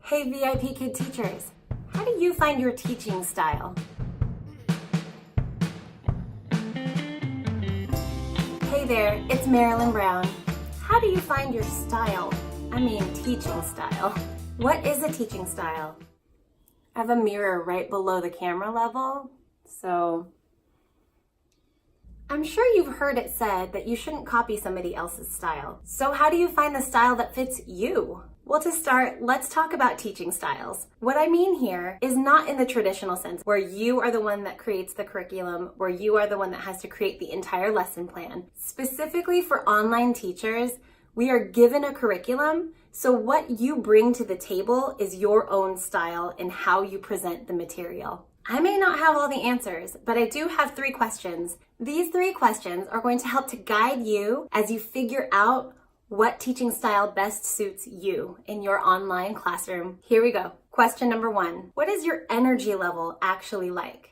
Hey VIPKid teachers, how do you find your teaching style? Hey there, it's Marilyn Brown. How do you find your style? I mean teaching style. What is a teaching style? I have a mirror right below the camera level, so I'm sure you've heard it said that you shouldn't copy somebody else's style. So how do you find the style that fits you? Well, to start, let's talk about teaching styles. What I mean here is not in the traditional sense where you are the one that creates the curriculum, where you are the one that has to create the entire lesson plan. Specifically for online teachers, we are given a curriculum, so what you bring to the table is your own style and how you present the material. I may not have all the answers, but I do have 3 questions. These 3 questions are going to help to guide you as you figure out what teaching style best suits you in your online classroom. Here we go. Question number 1. What is your energy level actually like?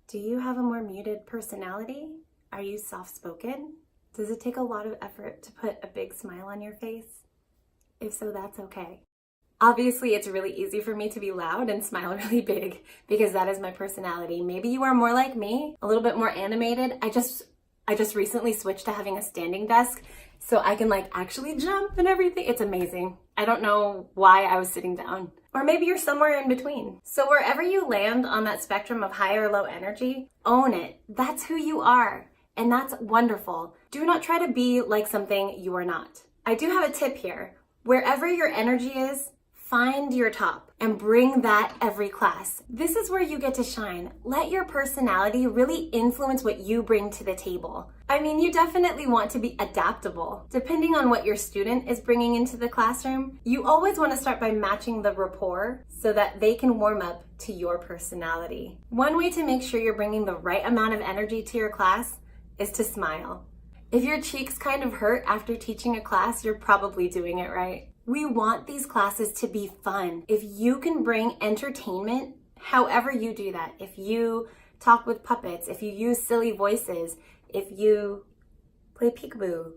Do you have a more muted personality? Are you soft-spoken? Does it take a lot of effort to put a big smile on your face? If so, that's okay. Obviously, it's really easy for me to be loud and smile really big because that is my personality. Maybe you are more like me, a little bit more animated. I just recently switched to having a standing desk so I can actually jump and everything. It's amazing. I don't know why I was sitting down. Or maybe you're somewhere in between. So wherever you land on that spectrum of high or low energy, own it. That's who you are. And that's wonderful. Do not try to be like something you are not. I do have a tip here. Wherever your energy is, find your top and bring that every class. This is where you get to shine. Let your personality really influence what you bring to the table. I mean, you definitely want to be adaptable. Depending on what your student is bringing into the classroom, you always want to start by matching the rapport so that they can warm up to your personality. One way to make sure you're bringing the right amount of energy to your class is to smile. If your cheeks kind of hurt after teaching a class, you're probably doing it right. We want these classes to be fun. If you can bring entertainment, however you do that, if you talk with puppets, if you use silly voices, if you play peekaboo,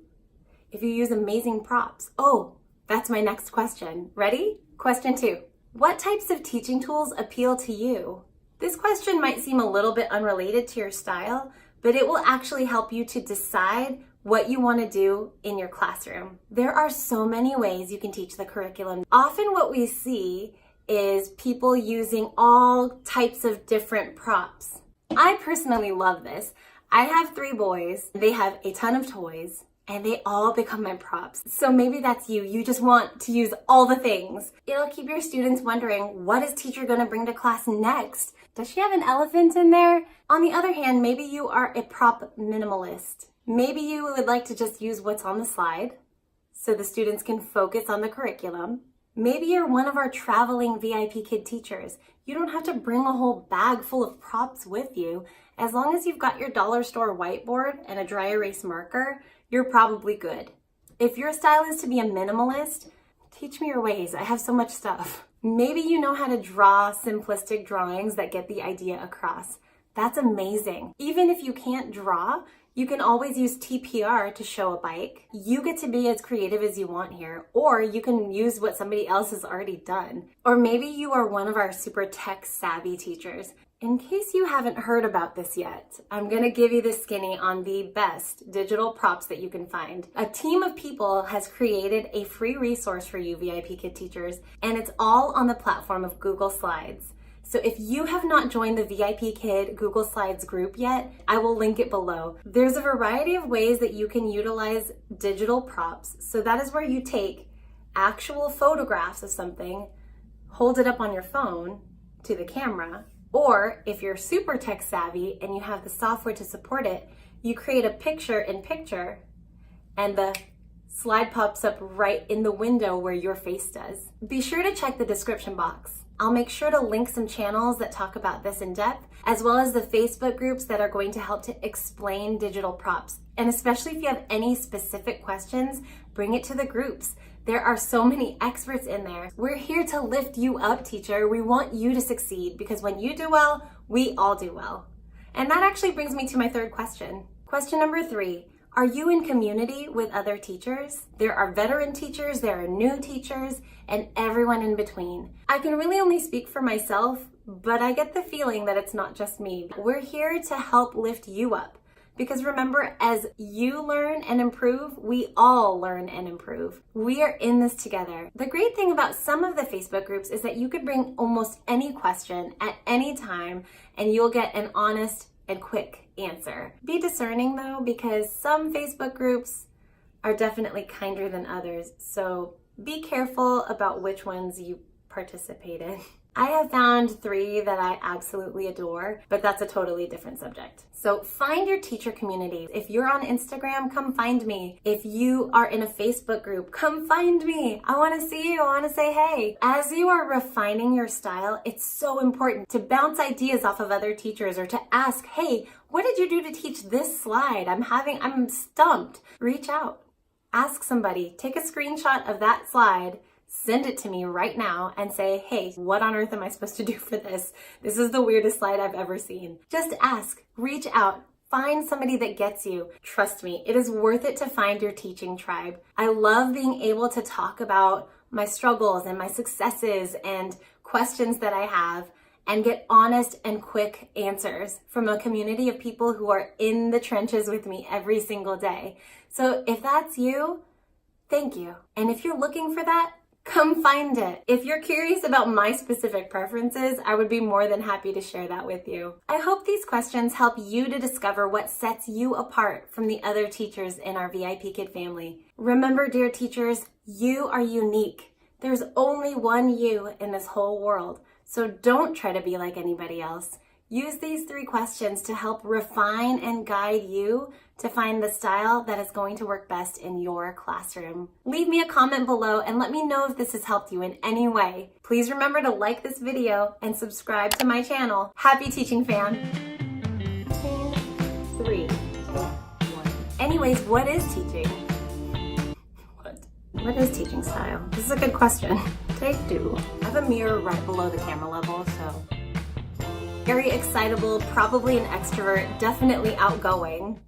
if you use amazing props. Oh, that's my next question. Ready? Question 2. What types of teaching tools appeal to you? This question might seem a little bit unrelated to your style, but it will actually help you to decide what you want to do in your classroom. There are so many ways you can teach the curriculum. Often what we see is people using all types of different props. I personally love this. I have 3 boys. They have a ton of toys and they all become my props. So maybe that's you. You just want to use all the things. It'll keep your students wondering, what is teacher going to bring to class next? Does she have an elephant in there? On the other hand, maybe you are a prop minimalist. Maybe you would like to just use what's on the slide so the students can focus on the curriculum. Maybe you're one of our traveling VIPKid teachers. You don't have to bring a whole bag full of props with you. As long as you've got your dollar store whiteboard and a dry erase marker, you're probably good. If your style is to be a minimalist, teach me your ways. I have so much stuff. Maybe you know how to draw simplistic drawings that get the idea across. That's amazing. Even if you can't draw, you can always use TPR to show a bike. You get to be as creative as you want here, or you can use what somebody else has already done. Or maybe you are one of our super tech savvy teachers. In case you haven't heard about this yet, I'm gonna give you the skinny on the best digital props that you can find. A team of people has created a free resource for you VIPKid teachers, and it's all on the platform of Google Slides. So if you have not joined the VIPKid Google Slides group yet, I will link it below. There's a variety of ways that you can utilize digital props. So that is where you take actual photographs of something, hold it up on your phone to the camera, or if you're super tech savvy and you have the software to support it, you create a picture-in-picture and the slide pops up right in the window where your face does. Be sure to check the description box. I'll make sure to link some channels that talk about this in depth, as well as the Facebook groups that are going to help to explain digital props. And especially if you have any specific questions, bring it to the groups. There are so many experts in there. We're here to lift you up, teacher. We want you to succeed because when you do well, we all do well. And that actually brings me to my 3rd question. Question number 3. Are you in community with other teachers? There are veteran teachers, there are new teachers, and everyone in between. I can really only speak for myself, but I get the feeling that it's not just me. We're here to help lift you up. Because remember, as you learn and improve, we all learn and improve. We are in this together. The great thing about some of the Facebook groups is that you could bring almost any question at any time and you'll get an honest and quick answer. Be discerning though, because some Facebook groups are definitely kinder than others. So be careful about which ones you participate in. I have found 3 that I absolutely adore, but that's a totally different subject. So find your teacher community. If you're on Instagram, come find me. If you are in a Facebook group, come find me. I want to see you. I want to say hey. As you are refining your style, it's so important to bounce ideas off of other teachers or to ask, hey, what did you do to teach this slide? I'm stumped. Reach out. Ask somebody. Take a screenshot of that slide. Send it to me right now and say, hey, what on earth am I supposed to do for this? This is the weirdest slide I've ever seen. Just ask, reach out, find somebody that gets you. Trust me, it is worth it to find your teaching tribe. I love being able to talk about my struggles and my successes and questions that I have and get honest and quick answers from a community of people who are in the trenches with me every single day. So if that's you, thank you. And if you're looking for that, come find it. If you're curious about my specific preferences, I would be more than happy to share that with you. I hope these questions help you to discover what sets you apart from the other teachers in our VIPKid family. Remember, dear teachers, you are unique. There's only one you in this whole world, so don't try to be like anybody else. Use these 3 questions to help refine and guide you to find the style that is going to work best in your classroom. Leave me a comment below and let me know if this has helped you in any way. Please remember to like this video and subscribe to my channel. Happy teaching, fam. 2, 3, 2, 1. Anyways, what is teaching? What is teaching style? This is a good question. Take 2. I have a mirror right below the camera level, so very excitable, probably an extrovert, definitely outgoing.